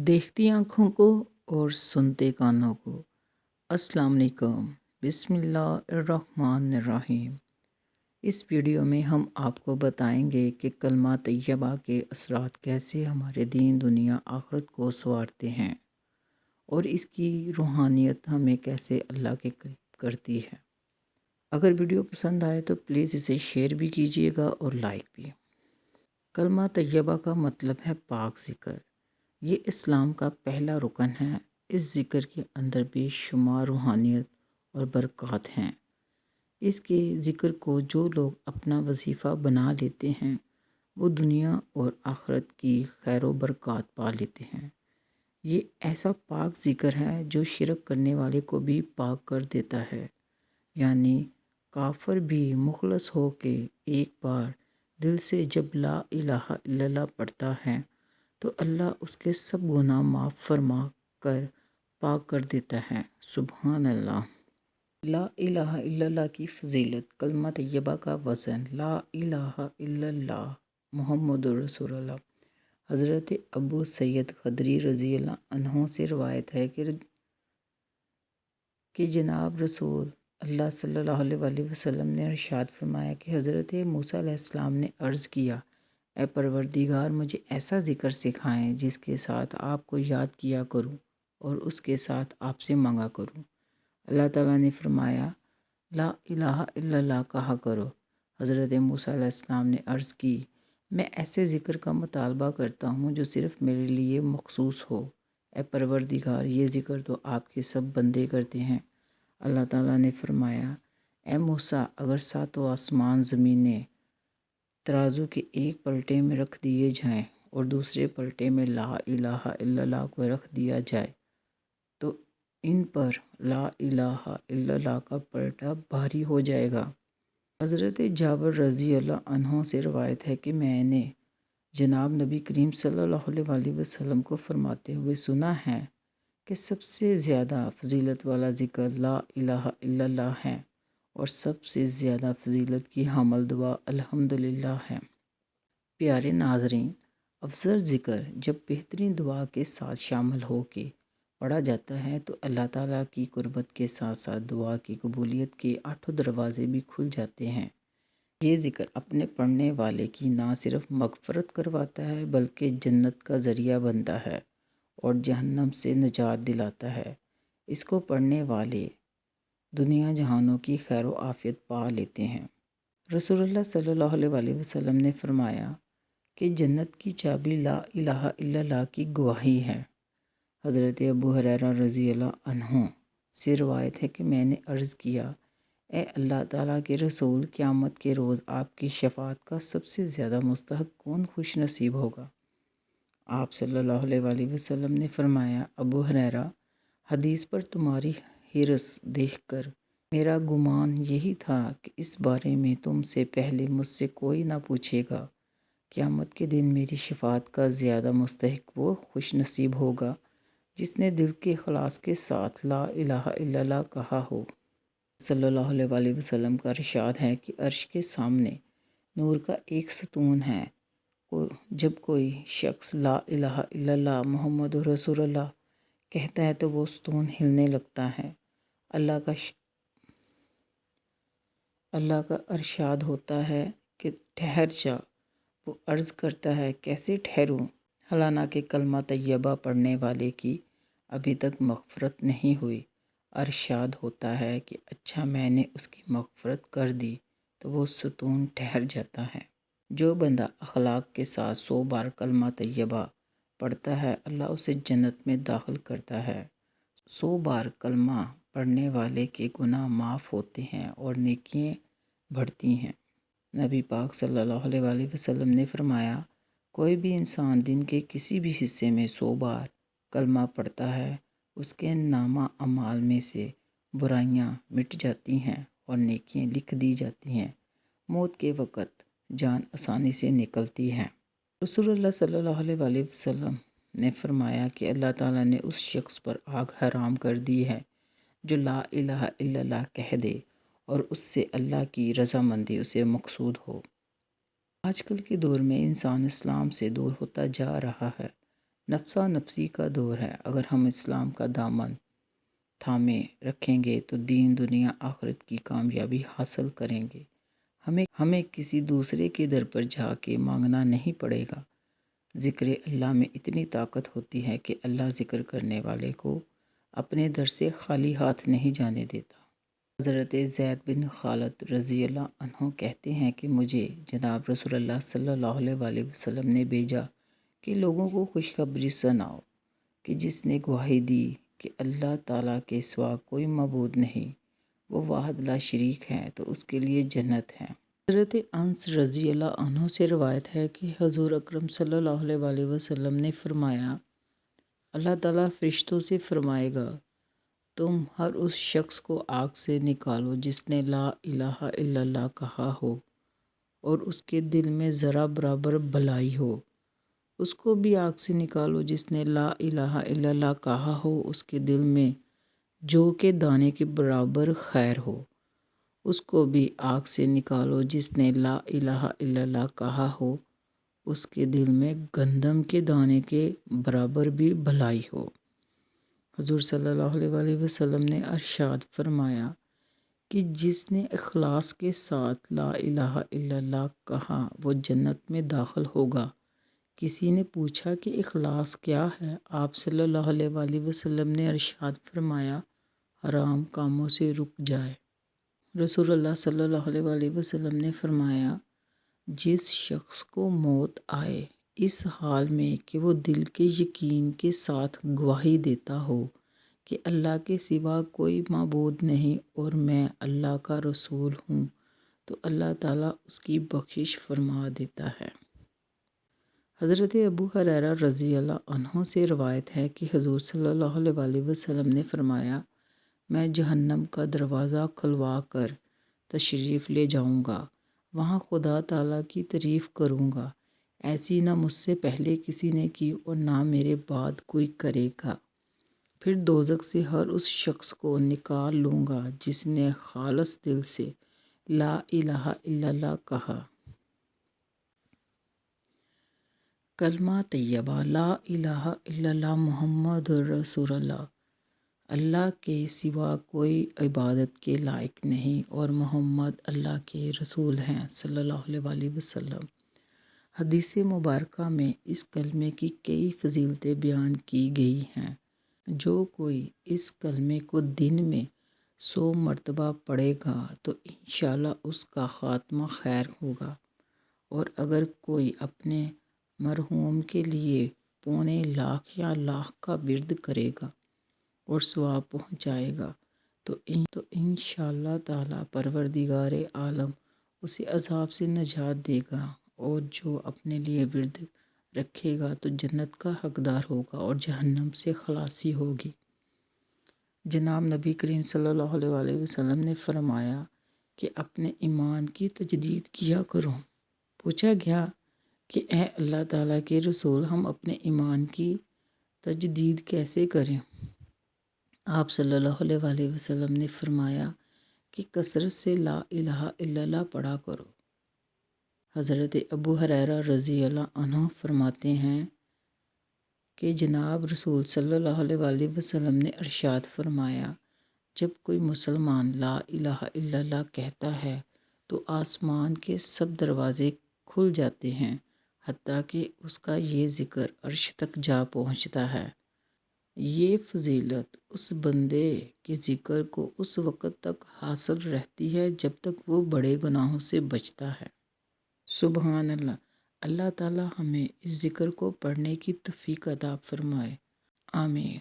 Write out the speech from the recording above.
دیکھتی آنکھوں کو اور سنتے کانوں کو۔ السلام علیکم، بسم اللہ الرحمن الرحیم۔ اس ویڈیو میں ہم آپ کو بتائیں گے کہ کلمہ طیبہ کے اثرات کیسے ہمارے دین دنیا آخرت کو سنوارتے ہیں اور اس کی روحانیت ہمیں کیسے اللہ کے قریب کرتی ہے۔ اگر ویڈیو پسند آئے تو پلیز اسے شیئر بھی کیجیے گا اور لائک بھی۔ کلمہ طیبہ کا مطلب ہے پاک ذکر۔ یہ اسلام کا پہلا رکن ہے۔ اس ذکر کے اندر بے شمار روحانیت اور برکات ہیں۔ اس کے ذکر کو جو لوگ اپنا وظیفہ بنا لیتے ہیں وہ دنیا اور آخرت کی خیر و برکات پا لیتے ہیں۔ یہ ایسا پاک ذکر ہے جو شرک کرنے والے کو بھی پاک کر دیتا ہے، یعنی کافر بھی مخلص ہو کے ایک بار دل سے جب لا الہ الا اللہ پڑھتا ہے تو اللہ اس کے سب گناہ معاف فرما کر پاک کر دیتا ہے۔ سبحان اللہ۔ لا الہ الا اللہ کی فضیلت، کلمہ طیبہ کا وزن، لا الہ الا اللہ محمد رسول اللہ۔ حضرت ابو سعید خدری رضی اللہ عنہ سے روایت ہے کہ جناب رسول اللہ صلی اللہ علیہ وسلم نے ارشاد فرمایا کہ حضرت موسیٰ علیہ السلام نے عرض کیا، اے پروردگار مجھے ایسا ذکر سکھائیں جس کے ساتھ آپ کو یاد کیا کروں اور اس کے ساتھ آپ سے مانگا کروں۔ اللہ تعالیٰ نے فرمایا، لا الہ الا اللہ کہا کرو۔ حضرت موسیٰ علیہ السلام نے عرض کی، میں ایسے ذکر کا مطالبہ کرتا ہوں جو صرف میرے لیے مخصوص ہو۔ اے پروردگار یہ ذکر تو آپ کے سب بندے کرتے ہیں۔ اللہ تعالیٰ نے فرمایا، اے موسیٰ اگر ساتوں آسمان زمینیں ترازو کے ایک پلٹے میں رکھ دیے جائیں اور دوسرے پلٹے میں لا الہ الا اللہ کو رکھ دیا جائے تو ان پر لا الہ الا اللہ کا پلٹا بھاری ہو جائے گا۔ حضرت جابر رضی اللہ عنہ سے روایت ہے کہ میں نے جناب نبی کریم صلی اللہ علیہ وسلم کو فرماتے ہوئے سنا ہے کہ سب سے زیادہ فضیلت والا ذکر لا الہ الا اللہ ہے اور سب سے زیادہ فضیلت کی حامل دعا الحمدللہ ہے۔ پیارے ناظرین، افضل ذکر جب بہترین دعا کے ساتھ شامل ہو کے پڑھا جاتا ہے تو اللہ تعالیٰ کی قربت کے ساتھ ساتھ دعا کی قبولیت کے 8 دروازے بھی کھل جاتے ہیں۔ یہ ذکر اپنے پڑھنے والے کی نہ صرف مغفرت کرواتا ہے بلکہ جنت کا ذریعہ بنتا ہے اور جہنم سے نجات دلاتا ہے۔ اس کو پڑھنے والے دنیا جہانوں کی خیر و عافیت پا لیتے ہیں۔ رسول اللہ صلی اللہ علیہ وسلم نے فرمایا کہ جنت کی چابی لا الہ الا اللہ کی گواہی ہے۔ حضرت ابو ہریرہ رضی اللہ عنہ سے روایت ہے کہ میں نے عرض کیا، اے اللہ تعالیٰ کے رسول قیامت کے روز آپ کی شفاعت کا سب سے زیادہ مستحق کون خوش نصیب ہوگا؟ آپ صلی اللہ علیہ وسلم نے فرمایا، ابو ہریرہ حدیث پر تمہاری حرص دیکھ کر میرا گمان یہی تھا کہ اس بارے میں تم سے پہلے مجھ سے کوئی نہ پوچھے گا۔ قیامت کے دن میری شفاعت کا زیادہ مستحق وہ خوش نصیب ہوگا جس نے دل کے اخلاص کے ساتھ لا الہ الا اللہ کہا ہو۔ صلی اللہ علیہ وسلم کا ارشاد ہے کہ عرش کے سامنے نور کا ایک ستون ہے۔ جب کوئی شخص لا الہ الا اللہ محمد رسول اللہ کہتا ہے تو وہ ستون ہلنے لگتا ہے۔ اللہ کا ارشاد ہوتا ہے کہ ٹھہر جا۔ وہ عرض کرتا ہے، کیسے ٹھہروں؟ حالانکہ کلمہ طیبہ پڑھنے والے کی ابھی تک مغفرت نہیں ہوئی۔ ارشاد ہوتا ہے کہ اچھا میں نے اس کی مغفرت کر دی تو وہ ستون ٹھہر جاتا ہے۔ جو بندہ اخلاق کے ساتھ 100 بار کلمہ طیبہ پڑھتا ہے اللہ اسے جنت میں داخل کرتا ہے۔ 100 بار کلمہ پڑھنے والے کے گناہ معاف ہوتے ہیں اور نیکیاں بڑھتی ہیں۔ نبی پاک صلی اللہ علیہ وسلم نے فرمایا، کوئی بھی انسان دن کے کسی بھی حصے میں 100 بار کلمہ پڑھتا ہے اس کے نامہ اعمال میں سے برائیاں مٹ جاتی ہیں اور نیکیاں لکھ دی جاتی ہیں۔ موت کے وقت جان آسانی سے نکلتی ہے۔ رسول اللہ صلی اللہ علیہ وسلم نے فرمایا کہ اللہ تعالیٰ نے اس شخص پر آگ حرام کر دی ہے جو لا الہ الا اللہ کہہ دے اور اس سے اللہ کی رضامندی اسے مقصود ہو۔ آج کل کے دور میں انسان اسلام سے دور ہوتا جا رہا ہے۔ نفسا نفسی کا دور ہے۔ اگر ہم اسلام کا دامن تھامے رکھیں گے تو دین دنیا آخرت کی کامیابی حاصل کریں گے۔ ہمیں کسی دوسرے کے در پر جا کے مانگنا نہیں پڑے گا۔ ذکر اللہ میں اتنی طاقت ہوتی ہے کہ اللہ ذکر کرنے والے کو اپنے در سے خالی ہاتھ نہیں جانے دیتا۔ حضرت زید بن خالد رضی اللہ عنہ کہتے ہیں کہ مجھے جناب رسول اللہ صلی اللہ علیہ وسلم نے بھیجا کہ لوگوں کو خوشخبری سناؤ کہ جس نے گواہی دی کہ اللہ تعالیٰ کے سوا کوئی معبود نہیں، وہ واحد لا شریک ہے، تو اس کے لیے جنت ہے۔ حضرت انس رضی اللہ عنہ سے روایت ہے کہ حضور اکرم صلی اللہ علیہ وسلم نے فرمایا، اللہ تعالیٰ فرشتوں سے فرمائے گا، تم ہر اس شخص کو آگ سے نکالو جس نے لا الہ الا اللہ کہا ہو اور اس کے دل میں ذرا برابر بھلائی ہو۔ اس کو بھی آگ سے نکالو جس نے لا الہ الا اللہ کہا ہو، اس کے دل میں جو کہ دانے کے برابر خیر ہو۔ اس کو بھی آگ سے نکالو جس نے لا الہ الا اللہ کہا ہو، اس کے دل میں گندم کے دانے کے برابر بھی بھلائی ہو۔ حضور صلی اللہ علیہ وسلم نے ارشاد فرمایا کہ جس نے اخلاص کے ساتھ لا الہ الا اللہ کہا وہ جنت میں داخل ہوگا۔ کسی نے پوچھا کہ اخلاص کیا ہے؟ آپ صلی اللہ علیہ وسلم نے ارشاد فرمایا، حرام کاموں سے رک جائے۔ رسول اللہ صلی اللہ علیہ وسلم نے فرمایا، جس شخص کو موت آئے اس حال میں کہ وہ دل کے یقین کے ساتھ گواہی دیتا ہو کہ اللہ کے سوا کوئی معبود نہیں اور میں اللہ کا رسول ہوں، تو اللہ تعالیٰ اس کی بخشش فرما دیتا ہے۔ حضرت ابو ہریرہ رضی اللہ عنہ سے روایت ہے کہ حضور صلی اللہ علیہ وسلم نے فرمایا، میں جہنم کا دروازہ کھلوا کر تشریف لے جاؤں گا، وہاں خدا تعالیٰ کی تعریف کروں گا، ایسی نہ مجھ سے پہلے کسی نے کی اور نہ میرے بعد کوئی کرے گا۔ پھر دوزخ سے ہر اس شخص کو نکال لوں گا جس نے خالص دل سے لا الہ الا اللہ کہا۔ کلمہ طیبہ لا الہ الا اللہ محمد رسول اللہ، اللہ کے سوا کوئی عبادت کے لائق نہیں اور محمد اللہ کے رسول ہیں صلی اللہ علیہ وسلم۔ حدیث مبارکہ میں اس کلمے کی کئی فضیلتیں بیان کی گئی ہیں۔ جو کوئی اس کلمے کو دن میں 100 مرتبہ پڑھے گا تو انشاءاللہ اس کا خاتمہ خیر ہوگا، اور اگر کوئی اپنے مرحوم کے لیے 1.25 لاکھ یا لاکھ کا ورد کرے گا اور ثواب پہنچائے گا تو انشاءاللہ تعالیٰ پروردگار عالم اسے عذاب سے نجات دے گا، اور جو اپنے لیے ورد رکھے گا تو جنت کا حقدار ہوگا اور جہنم سے خلاصی ہوگی۔ جناب نبی کریم صلی اللہ علیہ وسلم نے فرمایا کہ اپنے ایمان کی تجدید کیا کرو۔ پوچھا گیا کہ اے اللہ تعالیٰ کے رسول، ہم اپنے ایمان کی تجدید کیسے کریں؟ آپ صلی اللہ علیہ وسلم نے فرمایا کہ کثرت سے لا الہ الا اللہ پڑھا کرو۔ حضرت ابو ہریرہ رضی اللہ عنہ فرماتے ہیں کہ جناب رسول صلی اللہ علیہ وسلم نے ارشاد فرمایا، جب کوئی مسلمان لا الہ الا اللہ کہتا ہے تو آسمان کے سب دروازے کھل جاتے ہیں، حتیٰ کہ اس کا یہ ذکر عرش تک جا پہنچتا ہے۔ یہ فضیلت اس بندے کے ذکر کو اس وقت تک حاصل رہتی ہے جب تک وہ بڑے گناہوں سے بچتا ہے۔ سبحان اللہ۔ اللہ تعالیٰ ہمیں اس ذکر کو پڑھنے کی توفیق عطا فرمائے، آمین۔